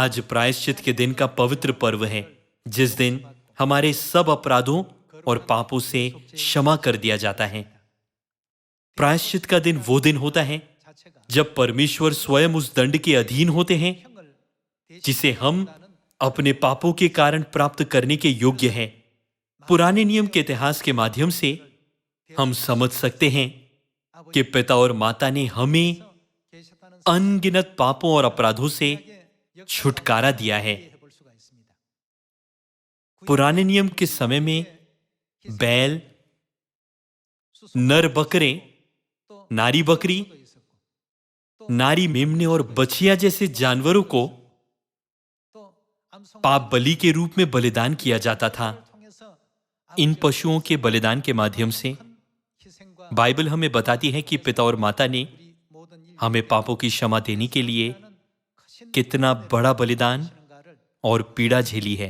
आज प्रायश्चित के दिन का पवित्र पर्व है, जिस दिन हमारे सब अपराधों और पापों से क्षमा कर दिया जाता है। प्रायश्चित का दिन वो दिन होता है जब परमेश्वर स्वयं उस दंड के अधीन होते हैं जिसे हम अपने पापों के कारण प्राप्त करने के योग्य हैं। पुराने नियम के इतिहास के माध्यम से हम समझ सकते हैं कि पिता और माता ने हमें अनगिनत पापों और अपराधों से छुटकारा दिया है। पुराने नियम के समय में बैल, नर बकरे, नारी बकरी, नारी मेमने और बछिया जैसे जानवरों को पाप बलि के रूप में बलिदान किया जाता था। इन पशुओं के बलिदान के माध्यम से बाइबल हमें बताती है कि पिता और माता ने हमें पापों की क्षमा देने के लिए कितना बड़ा बलिदान और पीड़ा झेली है।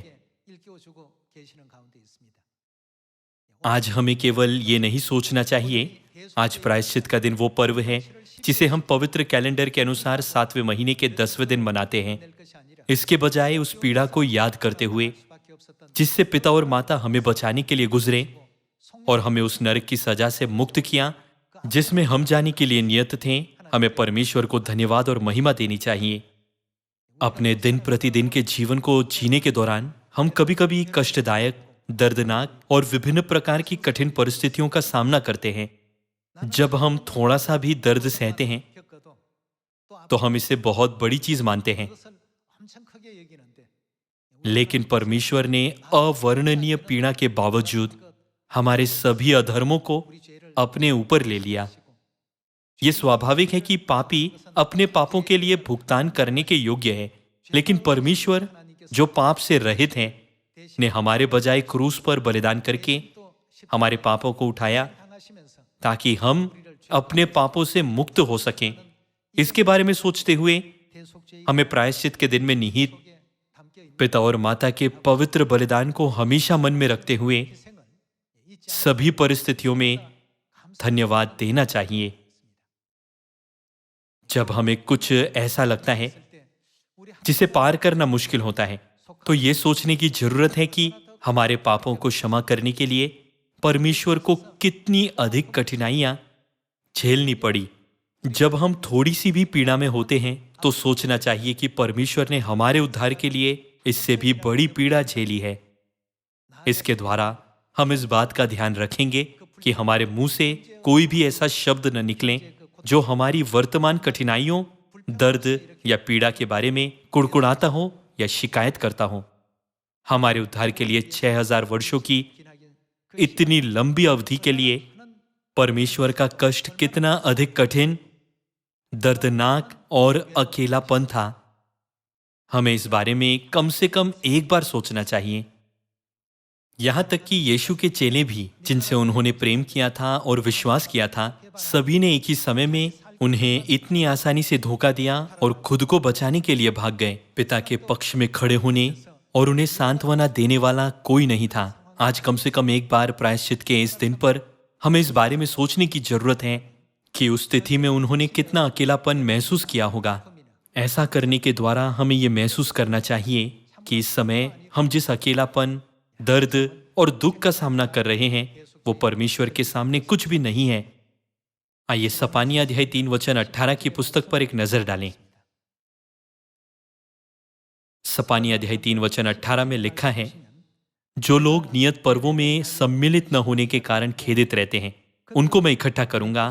आज हमें केवल ये नहीं सोचना चाहिए, आज प्रायश्चित का दिन वो पर्व है जिसे हम पवित्र कैलेंडर के अनुसार 7वें महीने के 10वें दिन मनाते हैं। इसके बजाय उस पीड़ा को याद करते हुए जिससे पिता और माता हमें बचाने के लिए गुजरे और हमें उस नरक की सजा से मुक्त किया जिसमें हम जाने के लिए नियत थे, हमें परमेश्वर को धन्यवाद और महिमा देनी चाहिए। अपने दिन प्रतिदिन के जीवन को जीने के दौरान हम कभी कभी कष्टदायक, दर्दनाक और विभिन्न प्रकार की कठिन परिस्थितियों का सामना करते हैं। जब हम थोड़ा सा भी दर्द सहते हैं तो हम इसे बहुत बड़ी चीज मानते हैं, लेकिन परमेश्वर ने अवर्णनीय पीड़ा के बावजूद हमारे सभी अधर्मों को अपने ऊपर ले लिया। यह स्वाभाविक है कि पापी अपने पापों के लिए भुगतान करने के योग्य है, लेकिन परमेश्वर जो पाप से रहित हैं ने हमारे बजाय क्रूस पर बलिदान करके हमारे पापों को उठाया ताकि हम अपने पापों से मुक्त हो सकें। इसके बारे में सोचते हुए हमें प्रायश्चित के दिन में निहित पिता और माता के पवित्र बलिदान को हमेशा मन में रखते हुए सभी परिस्थितियों में धन्यवाद देना चाहिए। जब हमें कुछ ऐसा लगता है जिसे पार करना मुश्किल होता है, तो यह सोचने की जरूरत है कि हमारे पापों को क्षमा करने के लिए परमेश्वर को कितनी अधिक कठिनाइयां झेलनी पड़ी। जब हम थोड़ी सी भी पीड़ा में होते हैं तो सोचना चाहिए कि परमेश्वर ने हमारे उद्धार के लिए इससे भी बड़ी पीड़ा झेली है। इसके द्वारा हम इस बात का ध्यान रखेंगे कि हमारे मुंह से कोई भी ऐसा शब्द न निकले जो हमारी वर्तमान कठिनाइयों, दर्द या पीड़ा के बारे में कुड़कुड़ाता हो या शिकायत करता हो। हमारे उद्धार के लिए 6000 वर्षों की इतनी लंबी अवधि के लिए परमेश्वर का कष्ट कितना अधिक कठिन, दर्दनाक और अकेलापन था। हमें इस बारे में कम से कम एक बार सोचना चाहिए। यहां तक कि यीशु के चेले भी, जिनसे उन्होंने प्रेम किया था और विश्वास किया था, सभी ने एक ही समय में उन्हें इतनी आसानी से धोखा दिया और खुद को बचाने के लिए भाग गए। पिता के पक्ष में खड़े होने और उन्हें सांत्वना देने वाला कोई नहीं था। आज कम से कम एक बार प्रायश्चित के इस दिन पर हमें इस बारे में सोचने की जरूरत है कि उस तिथि में उन्होंने कितना अकेलापन महसूस किया होगा। ऐसा करने के द्वारा हमें यह महसूस करना चाहिए कि इस समय हम जिस अकेलापन, दर्द और दुख का सामना कर रहे हैं वो परमेश्वर के सामने कुछ भी नहीं है। आइए सपानी अध्याय 3 वचन 18 की पुस्तक पर एक नजर डालें। सपानी अध्याय 3 वचन 18 में लिखा है, जो लोग नियत पर्वों में सम्मिलित न होने के कारण खेदित रहते हैं, उनको मैं इकट्ठा करूंगा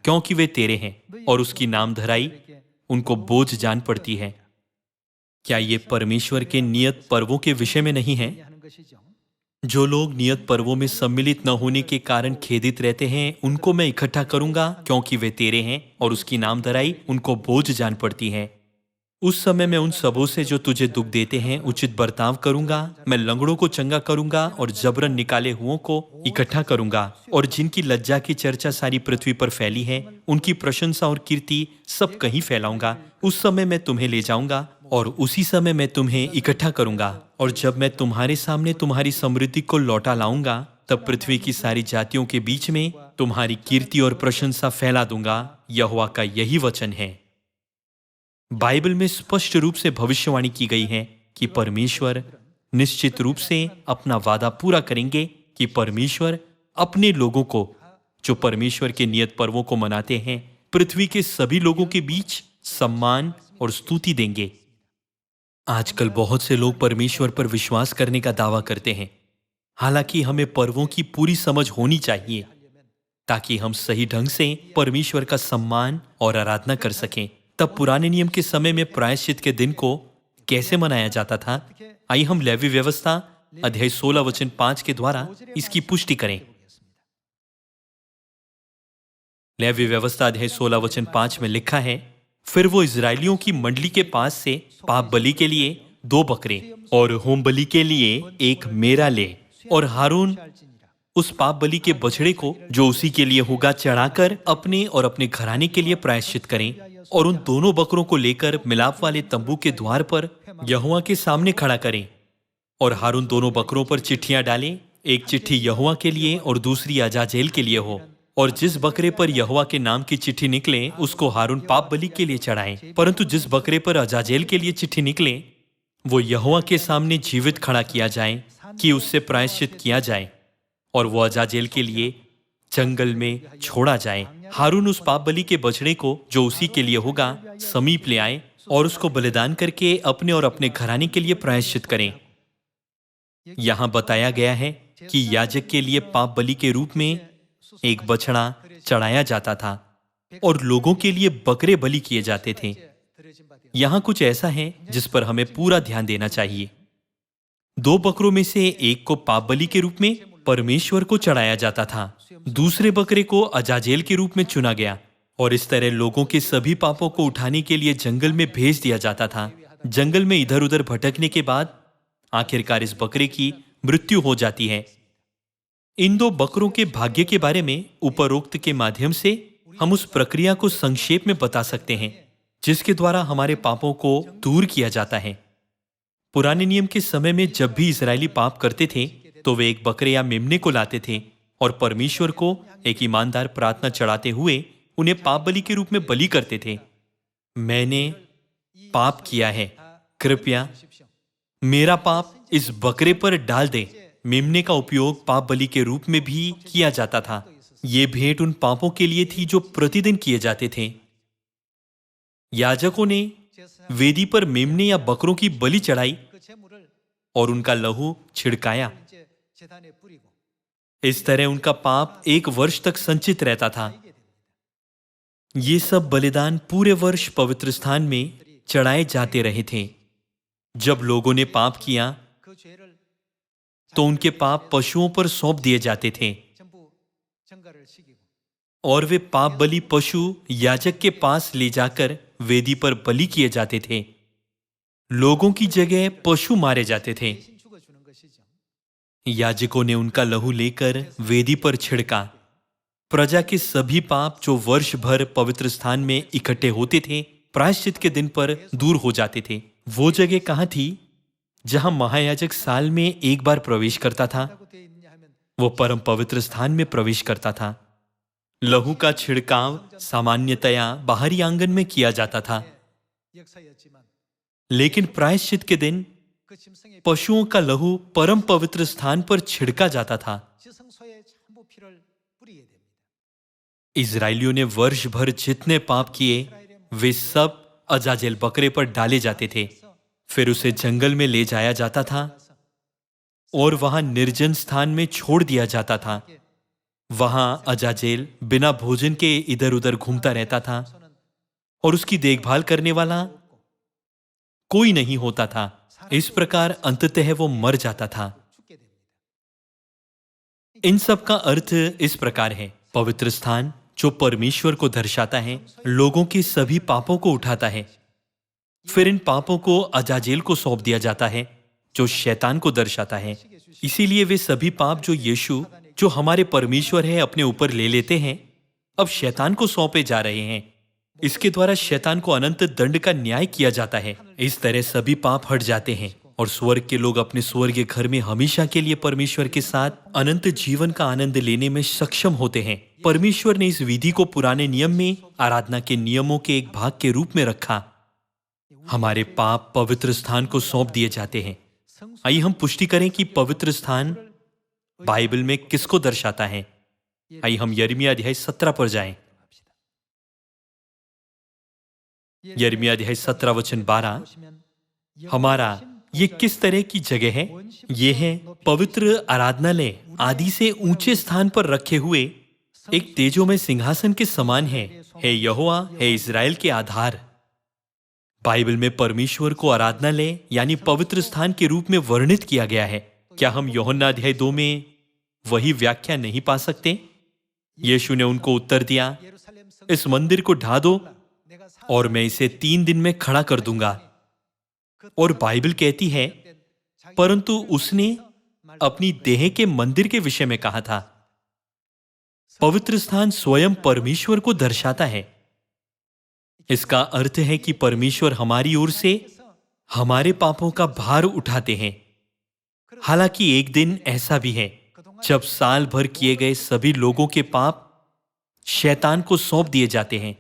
क्योंकि वे तेरे हैं, और उसकी नाम धराई उनको बोझ जान पड़ती है। क्या ये परमेश्वर के नियत पर्वों के विषय में नहीं है? जो लोग नियत पर्वों में सम्मिलित न होने के कारण खेदित रहते हैं, उनको मैं इकट्ठा करूंगा क्योंकि वे तेरे हैं, और उसकी नाम धराई उनको बोझ जान पड़ती है। उस समय मैं उन सबों से जो तुझे दुख देते हैं उचित बर्ताव करूंगा। मैं लंगड़ों को चंगा करूंगा और जबरन निकाले हुओं को इकट्ठा करूंगा, और जिनकी लज्जा की चर्चा सारी पृथ्वी पर फैली है, उनकी प्रशंसा और कीर्ति सब कहीं फैलाऊंगा। उस समय मैं तुम्हें ले जाऊंगा और उसी समय मैं तुम्हें इकट्ठा करूंगा, और जब मैं तुम्हारे सामने तुम्हारी समृद्धि को लौटा लाऊंगा, तब पृथ्वी की सारी जातियों के बीच में तुम्हारी कीर्ति और प्रशंसा फैला दूंगा। यहोवा का यही वचन है। बाइबल में स्पष्ट रूप से भविष्यवाणी की गई है कि परमेश्वर निश्चित रूप से अपना वादा पूरा करेंगे कि परमेश्वर अपने लोगों को, जो परमेश्वर के नियत पर्वों को मनाते हैं, पृथ्वी के सभी लोगों के बीच सम्मान और स्तुति देंगे। आजकल बहुत से लोग परमेश्वर पर विश्वास करने का दावा करते हैं। हालांकि हमें पर्वों की पूरी समझ होनी चाहिए ताकि हम सही ढंग से परमेश्वर का सम्मान और आराधना कर सकें। तब पुराने नियम के समय में प्रायश्चित के दिन को कैसे मनाया जाता था? आइए हम लेवी व्यवस्था अध्याय 16 वचन 5 के द्वारा इसकी पुष्टि करें। लेवी व्यवस्था अध्याय 16 वचन 5 में लिखा है, फिर वो इजरायलियों की मंडली के पास से पाप बलि के लिए 2 बकरे और होम बलि के लिए 1 मेरा ले, और हारून उस पाप बलि के बछड़े को जो उसी के लिए होगा चढ़ाकर अपने और अपने घराने के लिए प्रायश्चित करें, और उन दोनों बकरों को लेकर मिलाप वाले तंबू के द्वार पर यहोवा के सामने खड़ा करें। और हारून दोनों बकरों पर चिट्ठियां डालें, एक चिट्ठी यहोवा के लिए और दूसरी अजाजेल के लिए हो। और जिस बकरे पर यहोवा के नाम की चिट्ठी निकले उसको हारून पाप बलि के लिए चढ़ाएं, परंतु जिस बकरे पर अजाजेल के लिए चिट्ठी निकले वो यहोवा के सामने जीवित खड़ा किया जाए कि उससे प्रायश्चित किया जाए, और वो अजाजेल के लिए जंगल में छोड़ा जाए। हारून उस पाप बलि के बछड़े को जो उसी के लिए होगा समीप ले आए और उसको बलिदान करके अपने और अपने घराने के लिए प्रायश्चित करें। यहां बताया गया है कि याजक के लिए पाप बलि के रूप में एक बछड़ा चढ़ाया जाता था और लोगों के लिए बकरे बलि किए जाते थे। यहां कुछ ऐसा है जिस पर हमें पूरा ध्यान देना चाहिए। 2 बकरों में से एक को पाप बलि के रूप में परमेश्वर को चढ़ाया जाता था, दूसरे बकरे को अजाजेल के रूप में चुना गया, और इस तरह लोगों के सभी पापों को उठाने के लिए जंगल में भेज दिया जाता था। जंगल में इधर उधर भटकने के बाद आखिरकार इस बकरे की मृत्यु हो जाती है। इन 2 बकरों के भाग्य के बारे में उपरोक्त के माध्यम से हम उस प्रक्रिया को संक्षेप में बता सकते हैं जिसके द्वारा हमारे पापों को दूर किया जाता है। पुराने नियम के समय में जब भी इजरायली पाप करते थे तो वे एक बकरे या मेमने को लाते थे और परमेश्वर को एक ईमानदार प्रार्थना चढ़ाते हुए उन्हें पाप बलि के रूप में बलि करते थे। मैंने पाप किया है, कृपया मेरा पाप इस बकरे पर डाल दे। मेमने का उपयोग पाप बलि के रूप में भी किया जाता था। ये भेंट उन पापों के लिए थी जो प्रतिदिन किए जाते थे। याजकों ने वेदी पर मेमने या बकरों की बलि चढ़ाई और उनका लहू छिड़काया। इस तरह उनका पाप 1 वर्ष तक संचित रहता था। ये सब बलिदान पूरे वर्ष पवित्र स्थान में चढ़ाए जाते रहे थे। जब लोगों ने पाप किया तो उनके पाप पशुओं पर सौंप दिए जाते थे और वे पाप बलि पशु याजक के पास ले जाकर वेदी पर बलि किए जाते थे। लोगों की जगह पशु मारे जाते थे। याजकों ने उनका लहू लेकर वेदी पर छिड़का। प्रजा के सभी पाप जो वर्ष भर पवित्र स्थान में इकट्ठे होते थे प्रायश्चित के दिन पर दूर हो जाते थे। वो जगह कहां थी जहां महायाजक साल में एक बार प्रवेश करता था? वो परम पवित्र स्थान में प्रवेश करता था। लहू का छिड़काव सामान्यतया बाहरी आंगन में किया जाता था, लेकिन प्रायश्चित के दिन पशुओं का लहू परम पवित्र स्थान पर छिड़का जाता था। इजरायलियों ने वर्ष भर जितने पाप किए वे सब अजाजेल बकरे पर डाले जाते थे। फिर उसे जंगल में ले जाया जाता था और वहां निर्जन स्थान में छोड़ दिया जाता था। वहां अजाजेल बिना भोजन के इधर उधर घूमता रहता था और उसकी देखभाल करने वाला कोई नहीं होता था। इस प्रकार अंततः वो मर जाता था। इन सब का अर्थ इस प्रकार है। पवित्र स्थान जो परमेश्वर को दर्शाता है लोगों के सभी पापों को उठाता है। फिर इन पापों को अजाजेल को सौंप दिया जाता है जो शैतान को दर्शाता है। इसीलिए वे सभी पाप जो यीशु जो हमारे परमेश्वर है अपने ऊपर ले लेते हैं अब शैतान को सौंपे जा रहे हैं। इसके द्वारा शैतान को अनंत दंड का न्याय किया जाता है। इस तरह सभी पाप हट जाते हैं और स्वर्ग के लोग अपने स्वर्गीय घर में हमेशा के लिए परमेश्वर के साथ अनंत जीवन का आनंद लेने में सक्षम होते हैं। परमेश्वर ने इस विधि को पुराने नियम में आराधना के नियमों के एक भाग के रूप में रखा हमारे पाप पवित्र स्थान को सौंप दिए जाते हैं। आइए हम पुष्टि करें कि पवित्र स्थान बाइबल में किसको दर्शाता है। आइए हम यिर्मयाह अध्याय 17 पर जाएं। यिर्मयाह अध्याय 17 वचन 12। हमारा ये किस तरह की जगह है? ये है पवित्र आराधनालय, आदि से ऊंचे स्थान पर रखे हुए एक तेजोमय सिंहासन के समान है। हे यहोवा, हे इज़राइल के आधार। बाइबल में परमेश्वर को आराधनालय यानी पवित्र स्थान के रूप में वर्णित किया गया है। क्या हम यूहन्ना अध्याय 2 में वही व्याख्या नहीं पा सकते? यीशु ने उनको उत्तर दिया, इस मंदिर को ढा दो और मैं इसे 3 दिन में खड़ा कर दूंगा। और बाइबल कहती है, परंतु उसने अपनी देह के मंदिर के विषय में कहा था। पवित्र स्थान स्वयं परमेश्वर को दर्शाता है। इसका अर्थ है कि परमेश्वर हमारी ओर से हमारे पापों का भार उठाते हैं। हालांकि एक दिन ऐसा भी है जब साल भर किए गए सभी लोगों के पाप शैतान को सौंप दिए जाते हैं,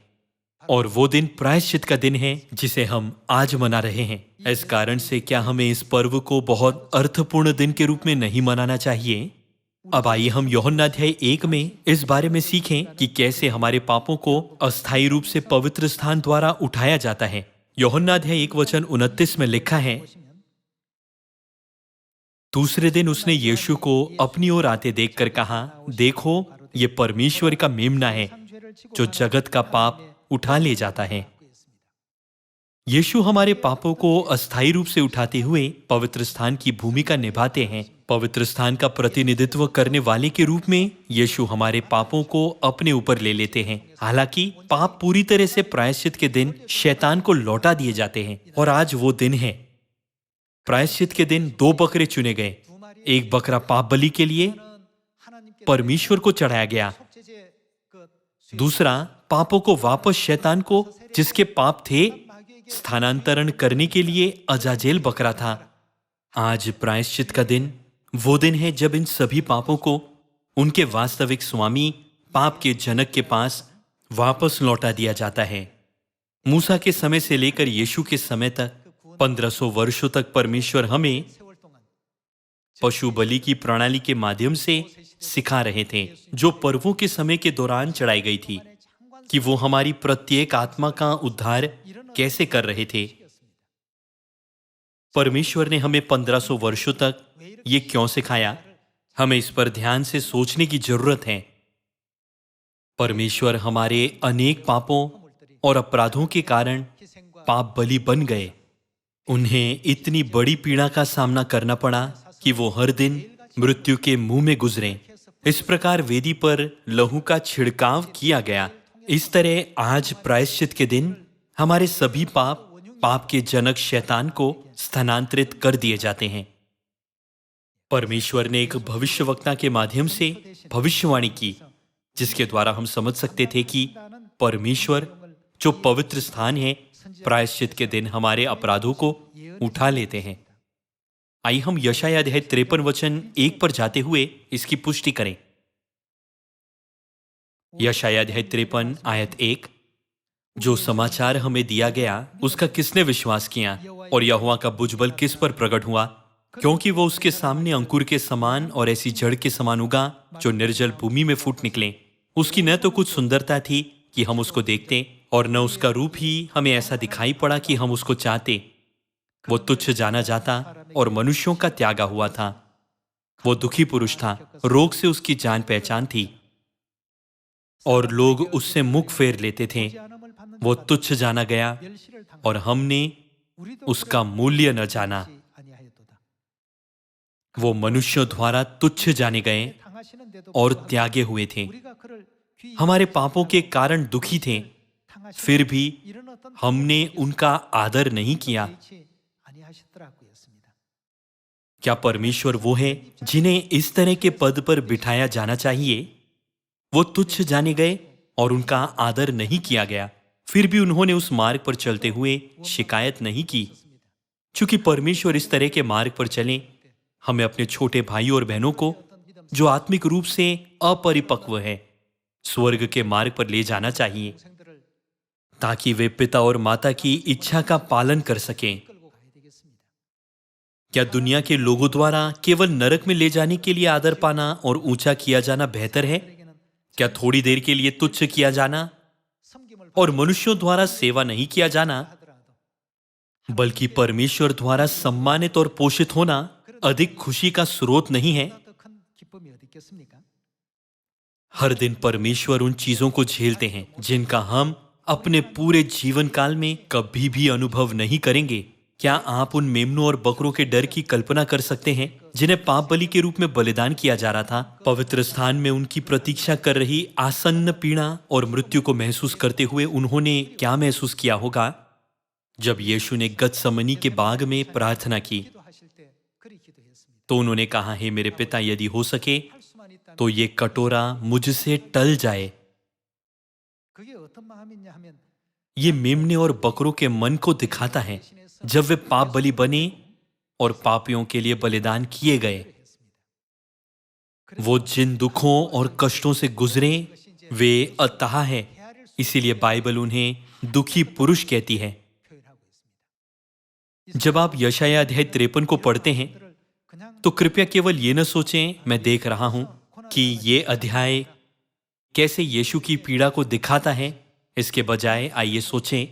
और वो दिन प्रायश्चित का दिन है जिसे हम आज मना रहे हैं। इस कारण से क्या हमें इस पर्व को बहुत अर्थपूर्ण दिन के रूप में नहीं मनाना चाहिए? अब आइए हम यूहन्ना अध्याय 1 में इस बारे में सीखें कि कैसे हमारे पापों को अस्थायी रूप से पवित्र स्थान द्वारा उठाया जाता है। यूहन्ना अध्याय 1 वचन 29 में लिखा है, दूसरे दिन उसने यीशु को अपनी ओर आते देखकर कहा, देखो ये परमेश्वर का मेमना है जो जगत का पाप उठा ले जाता है। यीशु हमारे पापों को अस्थायी रूप से उठाते हुए पवित्र स्थान की भूमिका निभाते हैं। पवित्र स्थान का प्रतिनिधित्व करने वाले के रूप में यीशु हमारे पापों को अपने ऊपर ले लेते हैं। हालांकि पाप पूरी तरह से प्रायश्चित के दिन शैतान को लौटा दिए जाते हैं, और आज वो दिन है। प्रायश्चित के दिन 2 बकरे चुने गए। एक बकरा पाप बलि के लिए परमेश्वर को चढ़ाया गया, दूसरा पापों को वापस शैतान को, जिसके पाप थे, स्थानांतरण करने के लिए अजाजेल बकरा था। आज प्रायश्चित का दिन वो दिन है जब इन सभी पापों को उनके वास्तविक स्वामी, पाप के जनक के पास वापस लौटा दिया जाता है। मूसा के समय से लेकर यीशु के समय तक 1500 वर्षों तक परमेश्वर हमें पशु बलि की प्रणाली के माध्यम से सिखा रहे थे, जो पर्वों के समय के दौरान चढ़ाई गई थी, कि वो हमारी प्रत्येक आत्मा का उद्धार कैसे कर रहे थे। परमेश्वर ने हमें 1500 वर्षों तक ये क्यों सिखाया? हमें इस पर ध्यान से सोचने की जरूरत है। परमेश्वर हमारे अनेक पापों और अपराधों के कारण पाप बलि बन गए। उन्हें इतनी बड़ी पीड़ा का सामना करना पड़ा कि वो हर दिन मृत्यु के मुंह में गुजरे। इस प्रकार वेदी पर लहू का छिड़काव किया गया। इस तरह आज प्रायश्चित के दिन हमारे सभी पाप के जनक शैतान को स्थानांतरित कर दिए जाते हैं। परमेश्वर ने एक भविष्यवक्ता के माध्यम से भविष्यवाणी की, जिसके द्वारा हम समझ सकते थे कि परमेश्वर जो पवित्र स्थान है, प्रायश्चित के दिन हमारे अपराधों को उठा लेते हैं। आइए हम यशायाह अध्याय 53 वचन 1 पर जाते हुए इसकी पुष्टि करें। यशायाह अध्याय 53 आयत 1। जो समाचार हमें दिया गया उसका किसने विश्वास किया, और यहोवा का भुजबल किस पर प्रकट हुआ? क्योंकि वो उसके सामने अंकुर के समान और ऐसी जड़ के समान उगा जो निर्जल भूमि में फूट निकले। उसकी न तो कुछ सुंदरता थी कि हम उसको देखते, और न उसका रूप ही हमें ऐसा दिखाई पड़ा कि हम उसको चाहते। वो तुच्छ जाना जाता और मनुष्यों का त्यागा हुआ था। वो दुखी पुरुष था, रोग से उसकी जान पहचान थी, और लोग उससे मुख फेर लेते थे। वो तुच्छ जाना गया और हमने उसका मूल्य न जाना। वो मनुष्यों द्वारा तुच्छ जाने गए और त्यागे हुए थे। हमारे पापों के कारण दुखी थे, फिर भी हमने उनका आदर नहीं किया। क्या परमेश्वर वो है जिन्हें इस तरह के पद पर बिठाया जाना चाहिए? वो तुच्छ जाने गए और उनका आदर नहीं किया गया, फिर भी उन्होंने उस मार्ग पर चलते हुए शिकायत नहीं की। चूंकि परमेश्वर इस तरह के मार्ग पर चले, हमें अपने छोटे भाइयों और बहनों को जो आत्मिक रूप से अपरिपक्व है, स्वर्ग के मार्ग पर ले जाना चाहिए। ताकि वे पिता और माता की इच्छा का पालन कर सकें। क्या दुनिया के लोगों द्वारा केवल नरक में ले जाने के लिए आदर पाना और ऊंचा किया जाना बेहतर है? क्या थोड़ी देर के लिए तुच्छ किया जाना और मनुष्यों द्वारा सेवा नहीं किया जाना, बल्कि परमेश्वर द्वारा सम्मानित और पोषित होना अधिक खुशी का स्रोत नहीं है? हर दिन परमेश्वर उन चीजों को झेलते हैं जिनका हम अपने पूरे जीवन काल में कभी भी अनुभव नहीं करेंगे। क्या आप उन मेमनों और बकरों के डर की कल्पना कर सकते हैं जिन्हें पाप बलि के रूप में बलिदान किया जा रहा था? पवित्र स्थान में उनकी प्रतीक्षा कर रही आसन्न पीड़ा और मृत्यु को महसूस करते हुए उन्होंने क्या महसूस किया होगा? जब यीशु ने गतसमनी के बाग में प्रार्थना की तो उन्होंने कहा, हे मेरे पिता, यदि हो सके तो ये कटोरा मुझसे टल जाए। ये मेमने और बकरों के मन को दिखाता है जब वे पाप बलि बने और पापियों के लिए बलिदान किए गए। वो जिन दुखों और कष्टों से गुजरे वे अथाह है, इसीलिए बाइबल उन्हें दुखी पुरुष कहती है। जब आप यशायाह अध्याय 53 को पढ़ते हैं तो कृपया केवल ये न सोचें मैं देख रहा हूं कि ये अध्याय कैसे यीशु की पीड़ा को दिखाता है। इसके बजाय आइए सोचें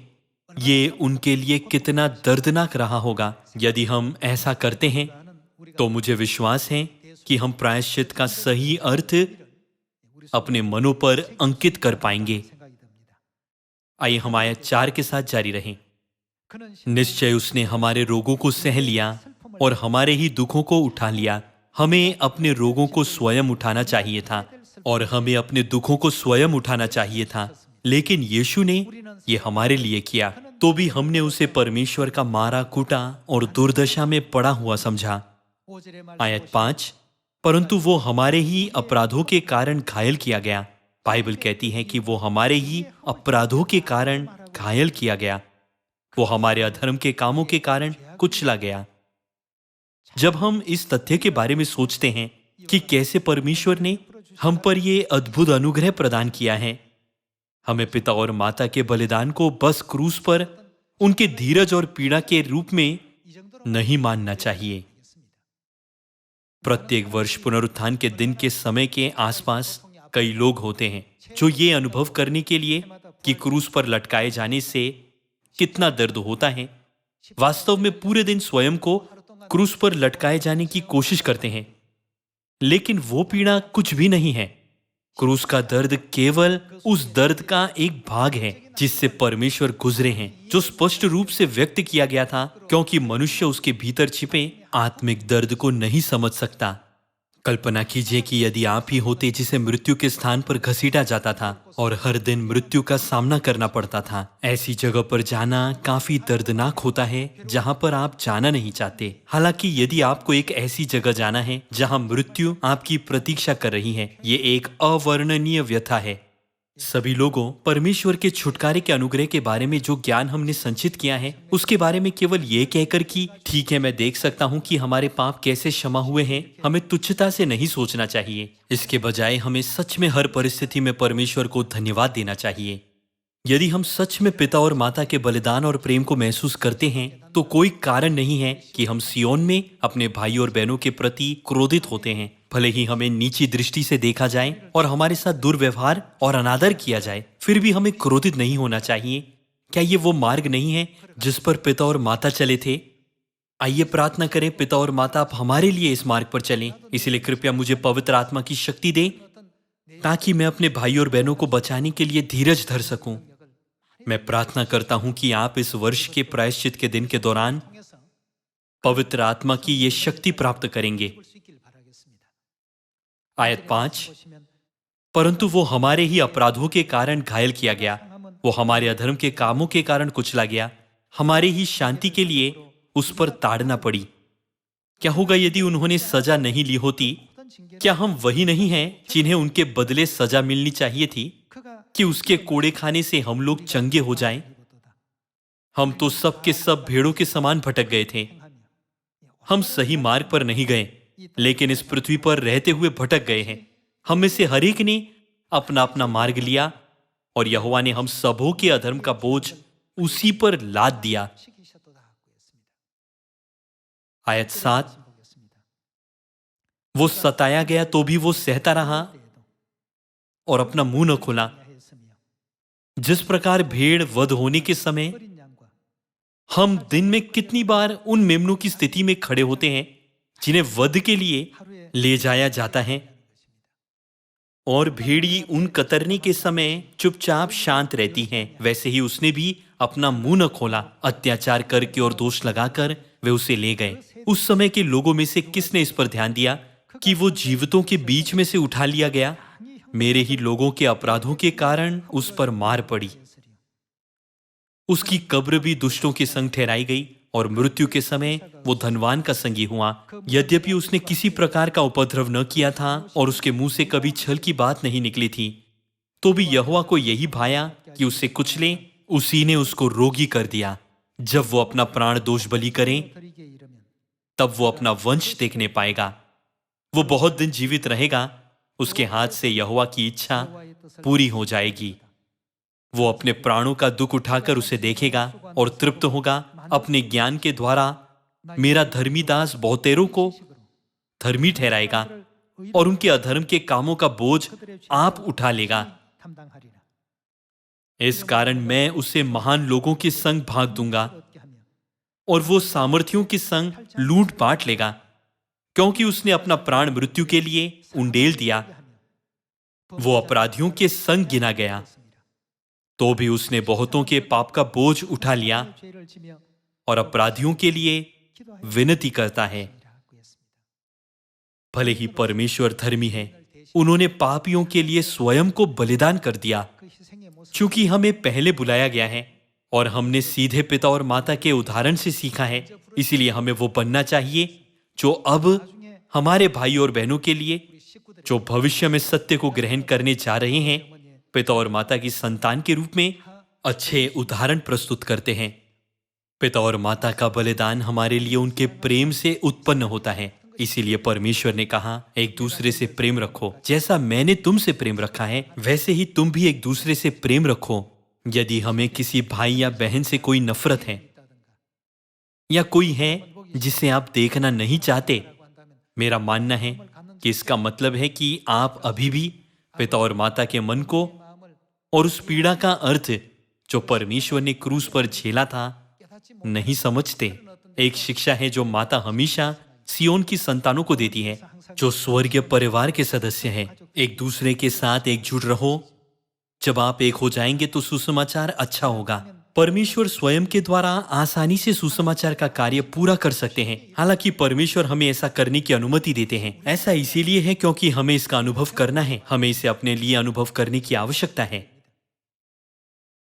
ये उनके लिए कितना दर्दनाक रहा होगा। यदि हम ऐसा करते हैं तो मुझे विश्वास है कि हम प्रायश्चित का सही अर्थ अपने मनों पर अंकित कर पाएंगे। आइए हम आयत 4 के साथ जारी रहें। निश्चय उसने हमारे रोगों को सह लिया और हमारे ही दुखों को उठा लिया। हमें अपने रोगों को स्वयं उठाना चाहिए था और हमें अपने दुखों को स्वयं उठाना चाहिए था, लेकिन यीशु ने ये हमारे लिए किया। तो भी हमने उसे परमेश्वर का मारा कूटा और दुर्दशा में पड़ा हुआ समझा। आयत 5, परंतु वो हमारे ही अपराधों के कारण घायल किया गया। बाइबल कहती है कि वो हमारे ही अपराधों के कारण घायल किया गया, वो हमारे अधर्म के कामों के कारण कुचला गया। जब हम इस तथ्य के बारे में सोचते हैं कि कैसे परमेश्वर ने हम पर यह अद्भुत अनुग्रह प्रदान किया है, हमें पिता और माता के बलिदान को बस क्रूस पर उनके धीरज और पीड़ा के रूप में नहीं मानना चाहिए। प्रत्येक वर्ष पुनरुत्थान के दिन के समय के आसपास कई लोग होते हैं जो ये अनुभव करने के लिए कि क्रूस पर लटकाए जाने से कितना दर्द होता है, वास्तव में पूरे दिन स्वयं को क्रूस पर लटकाए जाने की कोशिश करते हैं, लेकिन वो पीड़ा कुछ भी नहीं है। क्रूस का दर्द केवल उस दर्द का एक भाग है जिससे परमेश्वर गुजरे हैं, जो स्पष्ट रूप से व्यक्त किया गया था, क्योंकि मनुष्य उसके भीतर छिपे आत्मिक दर्द को नहीं समझ सकता। कल्पना कीजिए कि यदि आप ही होते जिसे मृत्यु के स्थान पर घसीटा जाता था और हर दिन मृत्यु का सामना करना पड़ता था। ऐसी जगह पर जाना काफी दर्दनाक होता है जहां पर आप जाना नहीं चाहते। हालांकि यदि आपको एक ऐसी जगह जाना है जहां मृत्यु आपकी प्रतीक्षा कर रही है, ये एक अवर्णनीय व्यथा है। सभी लोगों परमेश्वर के छुटकारे के अनुग्रह के बारे में जो ज्ञान हमने संचित किया है, उसके बारे में केवल ये कहकर कि ठीक है, मैं देख सकता हूं कि हमारे पाप कैसे क्षमा हुए हैं, हमें तुच्छता से नहीं सोचना चाहिए। इसके बजाय हमें सच में हर परिस्थिति में परमेश्वर को धन्यवाद देना चाहिए। यदि हम सच में पिता और माता के बलिदान और प्रेम को महसूस करते हैं तो कोई कारण नहीं है कि हम सियोन में अपने भाई और बहनों के प्रति क्रोधित होते हैं। भले ही हमें नीची दृष्टि से देखा जाए और हमारे साथ दुर्व्यवहार और अनादर किया जाए, फिर भी हमें क्रोधित नहीं होना चाहिए। क्या ये वो मार्ग नहीं है जिस पर पिता और माता चले थे? आइए प्रार्थना करें, पिता और माता आप हमारे लिए इस मार्ग पर चलें। इसलिए कृपया मुझे पवित्र आत्मा की शक्ति दें ताकि मैं अपने भाई और बहनों को बचाने के लिए धीरज धर सकूं। मैं प्रार्थना करता हूं कि आप इस वर्ष के प्रायश्चित के दिन के दौरान पवित्र आत्मा की ये शक्ति प्राप्त करेंगे। आयत 5, परंतु वो हमारे ही अपराधों के कारण घायल किया गया, वो हमारे अधर्म के कामों के कारण कुचला गया, हमारे ही शांति के लिए उस पर ताड़ना पड़ी। क्या होगा यदि उन्होंने सजा नहीं ली होती? क्या हम वही नहीं हैं जिन्हें उनके बदले सजा मिलनी चाहिए थी कि उसके कोड़े खाने से हम लोग चंगे हो जाएं? हम तो सब के सब भेड़ों के समान भटक गए थे। हम सही मार्ग पर नहीं गए, लेकिन इस पृथ्वी पर रहते हुए भटक गए हैं। हम में से हर एक ने अपना अपना मार्ग लिया और यहोवा ने हम सबों के अधर्म का बोझ उसी पर लाद दिया। आयत 7, वो सताया गया तो भी वो सहता रहा और अपना मुंह न खोला। जिस प्रकार भेड़ वध होने के समय हम दिन में कितनी बार उन मेमनों की स्थिति में खड़े होते हैं जिन्हें वध के लिए ले जाया जाता है, और भेड़ी उन कतरने के समय चुपचाप शांत रहती हैं, वैसे ही उसने भी अपना मुंह न खोला। अत्याचार करके और दोष लगाकर वे उसे ले गए। उस समय के लोगों में से किसने इस पर ध्यान दिया कि वो जीवितों के बीच में से उठा लिया गया? मेरे ही लोगों के अपराधों के कारण उस पर मार पड़ी। उसकी कब्र भी दुष्टों के संग ठहराई गई और मृत्यु के समय वो धनवान का संगी हुआ। यद्यपि उसने किसी प्रकार का उपद्रव न किया था और उसके मुंह से कभी छल की बात नहीं निकली थी, तो भी यहोवा को यही भाया कि उसे कुचले। उसी ने उसको रोगी कर दिया। जब वो अपना प्राण दोष बलि करें, तब वो अपना वंश देखने पाएगा। वो बहुत दिन जीवित रहेगा। उसके हाथ से यहोवा की इच्छा पूरी हो जाएगी। वो अपने प्राणों का दुख उठाकर उसे देखेगा और तृप्त होगा। अपने ज्ञान के द्वारा मेरा धर्मी दास बहुतेरों को धर्मी ठहराएगा और उनके अधर्म के कामों का बोझ आप उठा लेगा। इस कारण मैं उसे महान लोगों के संग भाग दूंगा और वो सामर्थियों के संग लूट बांट लेगा, क्योंकि उसने अपना प्राण मृत्यु के लिए उंडेल दिया। वो अपराधियों के संग गिना गया, तो भी उसने बहुतों के पाप का बोझ उठा लिया और अपराधियों के लिए विनती करता है। भले ही परमेश्वर धर्मी है, उन्होंने पापियों के लिए स्वयं को बलिदान कर दिया। क्योंकि हमें पहले बुलाया गया है और हमने सीधे पिता और माता के उदाहरण से सीखा है, इसीलिए हमें वो बनना चाहिए जो अब हमारे भाई और बहनों के लिए, जो भविष्य में सत्य को ग्रहण करने जा रहे हैं, पिता और माता की संतान के रूप में अच्छे उदाहरण प्रस्तुत करते हैं। पिता और माता का बलिदान हमारे लिए उनके प्रेम से उत्पन्न होता है। इसीलिए परमेश्वर ने कहा, एक दूसरे से प्रेम रखो। जैसा मैंने तुमसे प्रेम रखा है, वैसे ही तुम भी एक दूसरे से प्रेम रखो। यदि हमें किसी भाई या बहन से कोई नफरत है या कोई है जिसे आप देखना नहीं चाहते, मेरा मानना है कि इसका मतलब है कि आप अभी भी पिता और माता के मन को और उस पीड़ा का अर्थ जो परमेश्वर ने क्रूस पर झेला था नहीं समझते। एक शिक्षा है जो माता हमेशा सियोन की संतानों को देती है, जो स्वर्गीय परिवार के सदस्य हैं। एक दूसरे के साथ एकजुट रहो। जब आप एक हो जाएंगे तो सुसमाचार अच्छा होगा। परमेश्वर स्वयं के द्वारा आसानी से सुसमाचार का कार्य पूरा कर सकते हैं। हालांकि परमेश्वर हमें ऐसा करने की अनुमति देते हैं। ऐसा इसीलिए है क्योंकि हमें इसका अनुभव करना है। हमें इसे अपने लिए अनुभव करने की आवश्यकता है।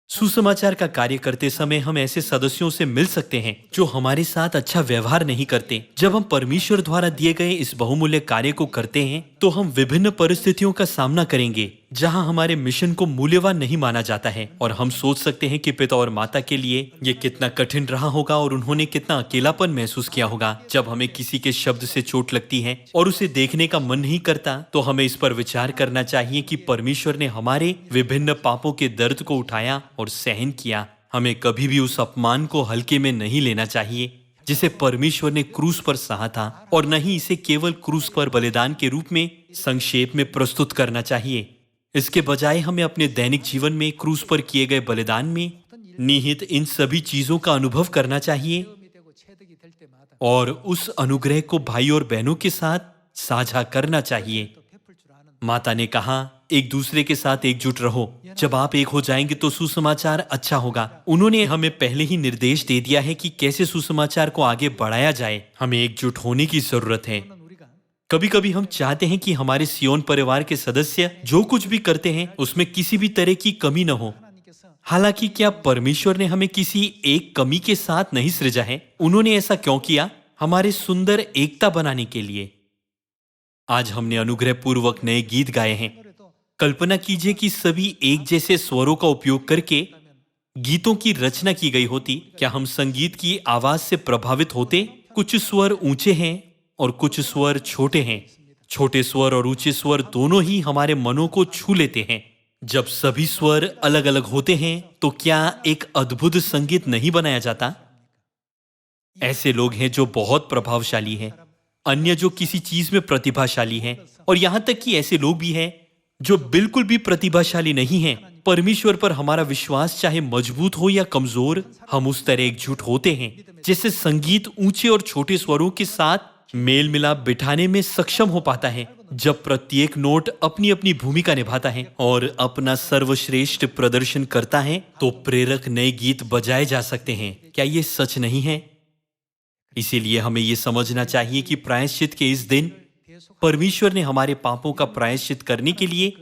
सुसमाचार का कार्य करते समय हम ऐसे सदस्यों से मिल सकते हैं जो हमारे साथ अच्छा व्यवहार नहीं करते। जब हम परमेश्वर द्वारा दिए गए इस बहुमूल्य कार्य को करते हैं तो हम विभिन्न परिस्थितियों का सामना करेंगे जहां हमारे मिशन को मूल्यवान नहीं माना जाता है, और हम सोच सकते हैं कि पिता और माता के लिए ये कितना कठिन रहा होगा और उन्होंने कितना अकेलापन महसूस किया होगा। जब हमें किसी के शब्द से चोट लगती है और उसे देखने का मन नहीं करता, तो हमें इस पर विचार करना चाहिए कि परमेश्वर ने हमारे विभिन्न पापों के दर्द को उठाया और सहन किया। हमें कभी भी उस अपमान को हल्के में नहीं लेना चाहिए जिसे परमेश्वर ने क्रूस पर सहा था, और न ही इसे केवल क्रूस पर बलिदान के रूप में संक्षेप में प्रस्तुत करना चाहिए। इसके बजाय हमें अपने दैनिक जीवन में क्रूस पर किए गए बलिदान में निहित इन सभी चीजों का अनुभव करना चाहिए और उस अनुग्रह को भाई और बहनों के साथ साझा करना चाहिए। माता ने कहा, एक दूसरे के साथ एकजुट रहो। जब आप एक हो जाएंगे तो सुसमाचार अच्छा होगा। उन्होंने हमें पहले ही निर्देश दे दिया है कि कैसे सुसमाचार को आगे बढ़ाया जाए। हमें एकजुट होने की जरूरत है। कभी कभी हम चाहते हैं कि हमारे सियोन परिवार के सदस्य जो कुछ भी करते हैं उसमें किसी भी तरह की कमी न हो। हालांकि क्या परमेश्वर ने हमें किसी एक कमी के साथ नहीं सृजा है? उन्होंने ऐसा क्यों किया? हमारे सुंदर एकता बनाने के लिए। आज हमने अनुग्रह पूर्वक नए गीत गाए हैं। कल्पना कीजिए कि सभी एक जैसे स्वरों का उपयोग करके गीतों की रचना की गई होती। क्या हम संगीत की आवाज से प्रभावित होते? कुछ स्वर ऊंचे हैं और कुछ स्वर छोटे हैं। छोटे स्वर और ऊंचे स्वर दोनों ही हमारे मनों को छू लेते हैं। जब सभी स्वर अलग अलग होते हैं तो क्या एक अद्भुत संगीत नहीं बनाया जाता? ऐसे लोग हैं जो बहुत प्रभावशाली हैं, अन्य जो किसी चीज में प्रतिभाशाली हैं, और यहां तक कि ऐसे लोग भी हैं जो बिल्कुल भी प्रतिभाशाली नहीं हैं। परमेश्वर पर हमारा विश्वास चाहे मजबूत हो या कमजोर, हम उस तरह एकजुट होते हैं जैसे संगीत ऊंचे और छोटे स्वरों के साथ मेल मिलाप बिठाने में सक्षम हो पाता है। जब प्रत्येक नोट अपनी अपनी भूमिका निभाता है और अपना सर्वश्रेष्ठ प्रदर्शन करता है तो प्रेरक नए गीत बजाए जा सकते हैं। क्या ये सच नहीं है? इसीलिए हमें ये समझना चाहिए कि प्रायश्चित के इस दिन परमेश्वर ने हमारे पापों का प्रायश्चित करने के लिए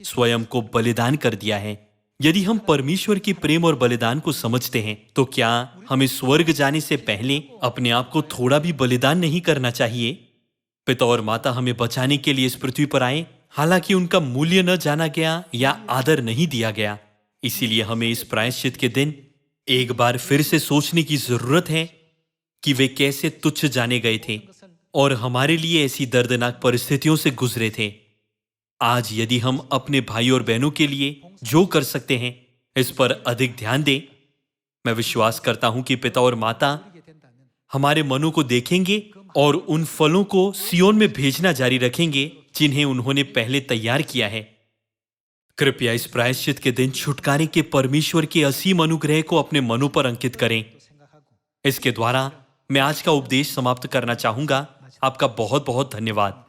स्वयं को बलिदान कर दिया है। यदि हम परमेश्वर के प्रेम और बलिदान को समझते हैं तो क्या हमें स्वर्ग जाने से पहले अपने आप को थोड़ा भी बलिदान नहीं करना चाहिए? पिता और माता हमें बचाने के लिए इस पृथ्वी पर आए, हालांकि उनका मूल्य न जाना गया या आदर नहीं दिया गया। इसीलिए हमें इस प्रायश्चित के दिन एक बार फिर से सोचने की जरूरत है कि वे कैसे तुच्छ जाने गए थे और हमारे लिए ऐसी दर्दनाक परिस्थितियों से गुजरे थे। आज यदि हम अपने भाई और बहनों के लिए जो कर सकते हैं इस पर अधिक ध्यान दें, मैं विश्वास करता हूं कि पिता और माता हमारे मनों को देखेंगे और उन फलों को सियोन में भेजना जारी रखेंगे जिन्हें उन्होंने पहले तैयार किया है। कृपया इस प्रायश्चित के दिन छुटकारे के परमेश्वर के असीम अनुग्रह को अपने मनों पर अंकित करें। इसके द्वारा मैं आज का उपदेश समाप्त करना चाहूंगा। आपका बहुत बहुत धन्यवाद।